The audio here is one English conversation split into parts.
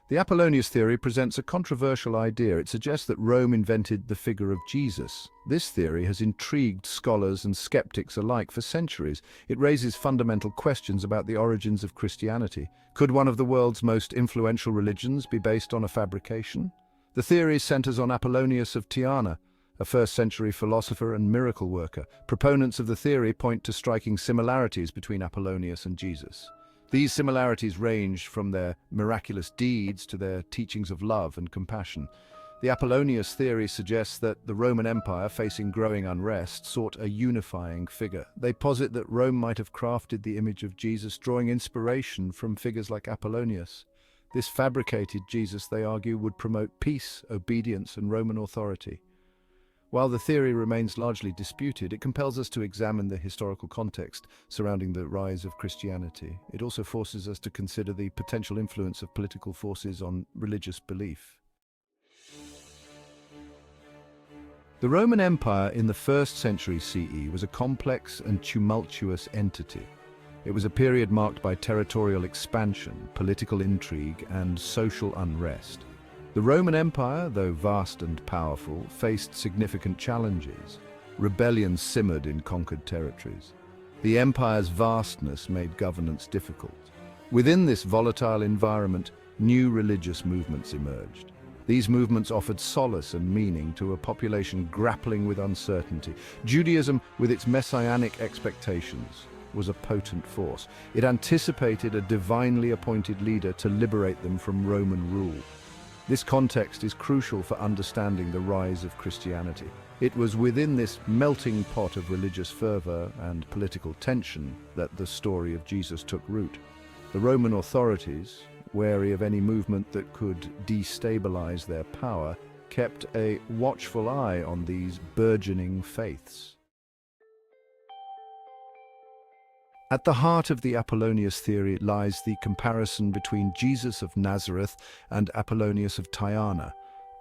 The Apollonius theory presents a controversial idea. It suggests that Rome invented the figure of Jesus. This theory has intrigued scholars and skeptics alike for centuries. It raises fundamental questions about the origins of Christianity. Could one of the world's most influential religions be based on a fabrication? The theory centers on Apollonius of Tyana, a first-century philosopher and miracle worker. Proponents of the theory point to striking similarities between Apollonius and Jesus. These similarities range from their miraculous deeds to their teachings of love and compassion. The Apollonius theory suggests that the Roman Empire, facing growing unrest, sought a unifying figure. They posit that Rome might have crafted the image of Jesus, drawing inspiration from figures like Apollonius. This fabricated Jesus, they argue, would promote peace, obedience, and Roman authority. While the theory remains largely disputed, it compels us to examine the historical context surrounding the rise of Christianity. It also forces us to consider the potential influence of political forces on religious belief. The Roman Empire in the 1st century CE was a complex and tumultuous entity. It was a period marked by territorial expansion, political intrigue, and social unrest. The Roman Empire, though vast and powerful, faced significant challenges. Rebellions simmered in conquered territories. The empire's vastness made governance difficult. Within this volatile environment, new religious movements emerged. These movements offered solace and meaning to a population grappling with uncertainty. Judaism, with its messianic expectations, was a potent force. It anticipated a divinely appointed leader to liberate them from Roman rule. This context is crucial for understanding the rise of Christianity. It was within this melting pot of religious fervor and political tension that the story of Jesus took root. The Roman authorities, wary of any movement that could destabilize their power, kept a watchful eye on these burgeoning faiths. At the heart of the Apollonius theory lies the comparison between Jesus of Nazareth and Apollonius of Tyana.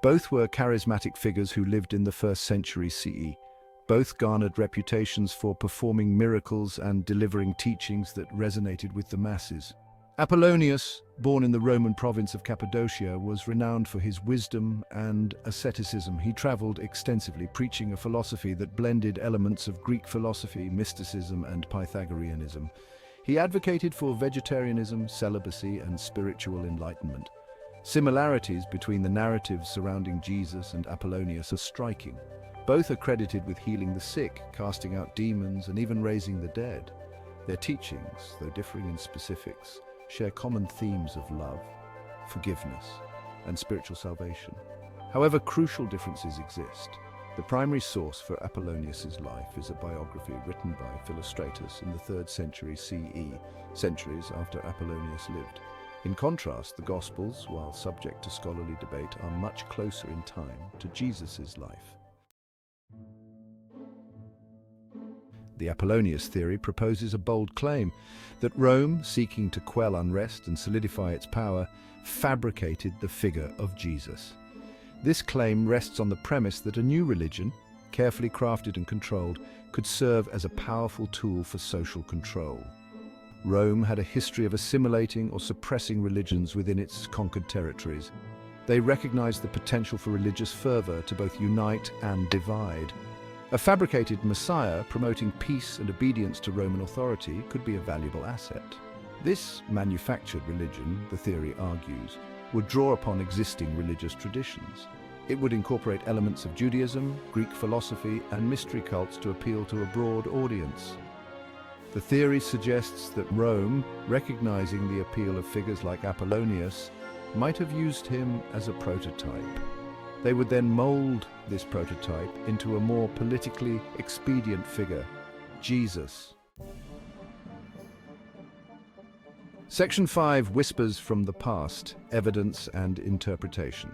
Both were charismatic figures who lived in the 1st century CE. Both garnered reputations for performing miracles and delivering teachings that resonated with the masses. Apollonius, born in the Roman province of Cappadocia, was renowned for his wisdom and asceticism. He traveled extensively, preaching a philosophy that blended elements of Greek philosophy, mysticism, and Pythagoreanism. He advocated for vegetarianism, celibacy, and spiritual enlightenment. Similarities between the narratives surrounding Jesus and Apollonius are striking. Both are credited with healing the sick, casting out demons, and even raising the dead. Their teachings, though differing in specifics, share common themes of love, forgiveness, and spiritual salvation. However, crucial differences exist. The primary source for Apollonius's life is a biography written by Philostratus in the 3rd century CE, centuries after Apollonius lived. In contrast, the Gospels, while subject to scholarly debate, are much closer in time to Jesus' life. The Apollonius theory proposes a bold claim that Rome, seeking to quell unrest and solidify its power, fabricated the figure of Jesus. This claim rests on the premise that a new religion, carefully crafted and controlled, could serve as a powerful tool for social control. Rome had a history of assimilating or suppressing religions within its conquered territories. They recognized the potential for religious fervor to both unite and divide. A fabricated Messiah promoting peace and obedience to Roman authority could be a valuable asset. This manufactured religion, the theory argues, would draw upon existing religious traditions. It would incorporate elements of Judaism, Greek philosophy, and mystery cults to appeal to a broad audience. The theory suggests that Rome, recognizing the appeal of figures like Apollonius, might have used him as a prototype. They would then mold this prototype into a more politically expedient figure, Jesus. Section 5 whispers from the past, evidence and interpretation.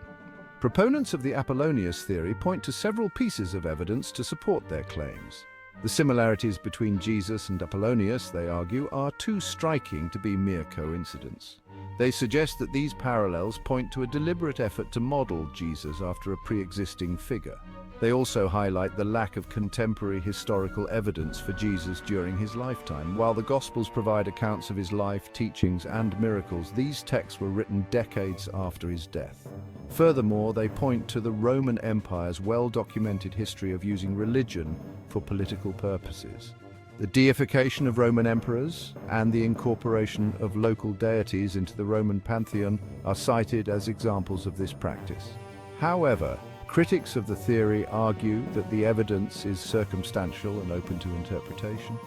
Proponents of the Apollonius theory point to several pieces of evidence to support their claims. The similarities between Jesus and Apollonius, they argue, are too striking to be mere coincidence. They suggest that these parallels point to a deliberate effort to model Jesus after a pre-existing figure. They also highlight the lack of contemporary historical evidence for Jesus during his lifetime. While the Gospels provide accounts of his life, teachings, and miracles, these texts were written decades after his death. Furthermore, they point to the Roman Empire's well-documented history of using religion for political purposes. The deification of Roman emperors and the incorporation of local deities into the Roman pantheon are cited as examples of this practice. However, critics of the theory argue that the evidence is circumstantial and open to interpretation.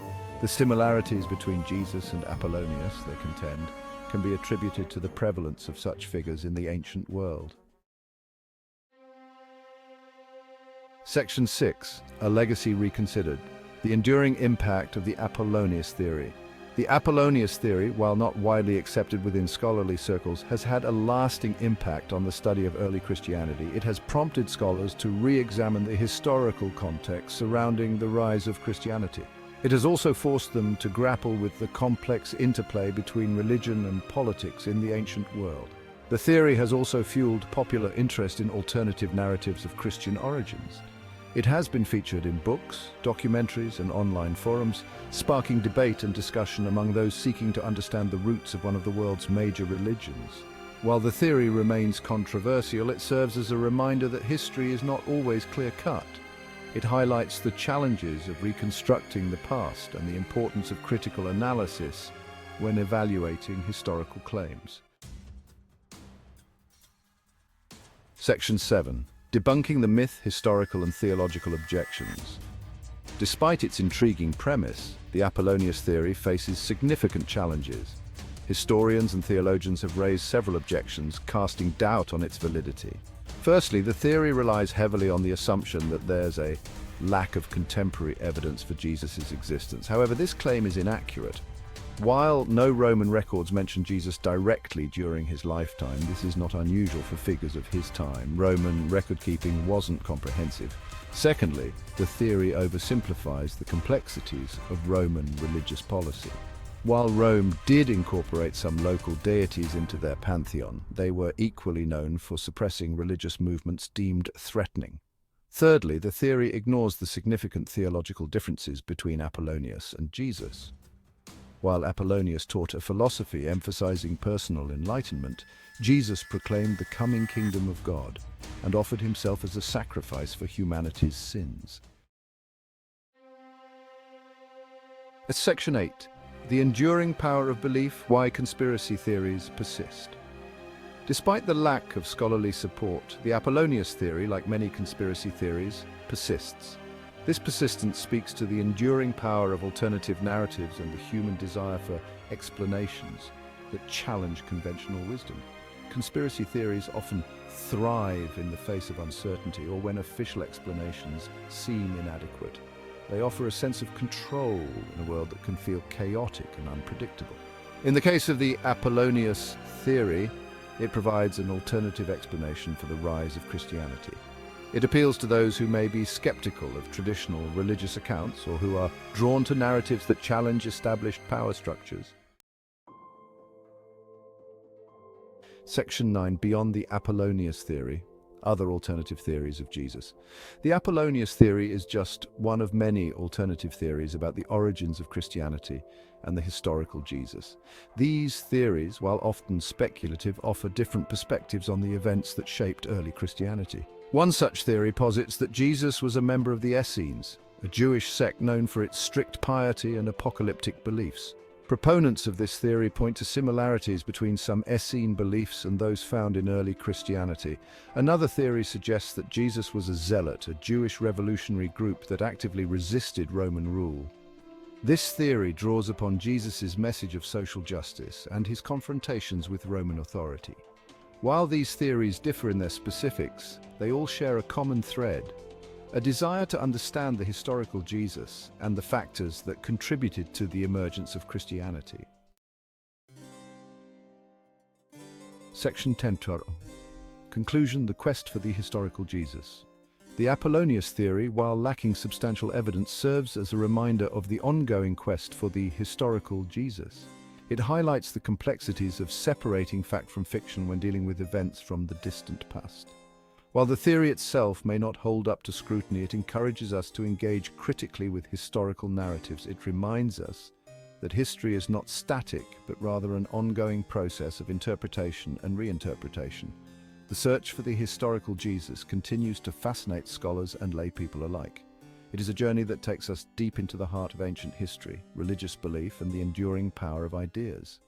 The similarities between Jesus and Apollonius, they contend, can be attributed to the prevalence of such figures in the ancient world. Section 6. A Legacy Reconsidered. The enduring impact of the Apollonius theory. The Apollonius theory, while not widely accepted within scholarly circles, has had a lasting impact on the study of early Christianity. It has prompted scholars to re-examine the historical context surrounding the rise of Christianity. It has also forced them to grapple with the complex interplay between religion and politics in the ancient world. The theory has also fueled popular interest in alternative narratives of Christian origins. It has been featured in books, documentaries, and online forums, sparking debate and discussion among those seeking to understand the roots of one of the world's major religions. While the theory remains controversial, it serves as a reminder that history is not always clear-cut. It highlights the challenges of reconstructing the past and the importance of critical analysis when evaluating historical claims. Section 7. Debunking the myth, historical and theological objections. Despite its intriguing premise, the Apollonius theory faces significant challenges. Historians and theologians have raised several objections, casting doubt on its validity. Firstly, the theory relies heavily on the assumption that there's a lack of contemporary evidence for Jesus' existence. However, this claim is inaccurate. While no Roman records mention Jesus directly during his lifetime, this is not unusual for figures of his time. Roman record-keeping wasn't comprehensive. Secondly, the theory oversimplifies the complexities of Roman religious policy. While Rome did incorporate some local deities into their pantheon, they were equally known for suppressing religious movements deemed threatening. Thirdly, the theory ignores the significant theological differences between Apollonius and Jesus. While Apollonius taught a philosophy emphasizing personal enlightenment, Jesus proclaimed the coming kingdom of God and offered himself as a sacrifice for humanity's sins. Section 8. The enduring power of belief, why conspiracy theories persist. Despite the lack of scholarly support, the Apollonius theory, like many conspiracy theories, persists. This persistence speaks to the enduring power of alternative narratives and the human desire for explanations that challenge conventional wisdom. Conspiracy theories often thrive in the face of uncertainty or when official explanations seem inadequate. They offer a sense of control in a world that can feel chaotic and unpredictable. In the case of the Apollonius theory, it provides an alternative explanation for the rise of Christianity. It appeals to those who may be skeptical of traditional religious accounts or who are drawn to narratives that challenge established power structures. Section 9. Beyond the Apollonius theory, other alternative theories of Jesus. The Apollonius theory is just one of many alternative theories about the origins of Christianity and the historical Jesus. These theories, while often speculative, offer different perspectives on the events that shaped early Christianity. One such theory posits that Jesus was a member of the Essenes, a Jewish sect known for its strict piety and apocalyptic beliefs. Proponents of this theory point to similarities between some Essene beliefs and those found in early Christianity. Another theory suggests that Jesus was a zealot, a Jewish revolutionary group that actively resisted Roman rule. This theory draws upon Jesus' message of social justice and his confrontations with Roman authority. While these theories differ in their specifics, they all share a common thread: a desire to understand the historical Jesus and the factors that contributed to the emergence of Christianity. Section 10. Conclusion: the quest for the historical Jesus. The Apollonius theory, while lacking substantial evidence, serves as a reminder of the ongoing quest for the historical Jesus. It highlights the complexities of separating fact from fiction when dealing with events from the distant past. While the theory itself may not hold up to scrutiny, it encourages us to engage critically with historical narratives. It reminds us that history is not static, but rather an ongoing process of interpretation and reinterpretation. The search for the historical Jesus continues to fascinate scholars and lay people alike. It is a journey that takes us deep into the heart of ancient history, religious belief, and the enduring power of ideas.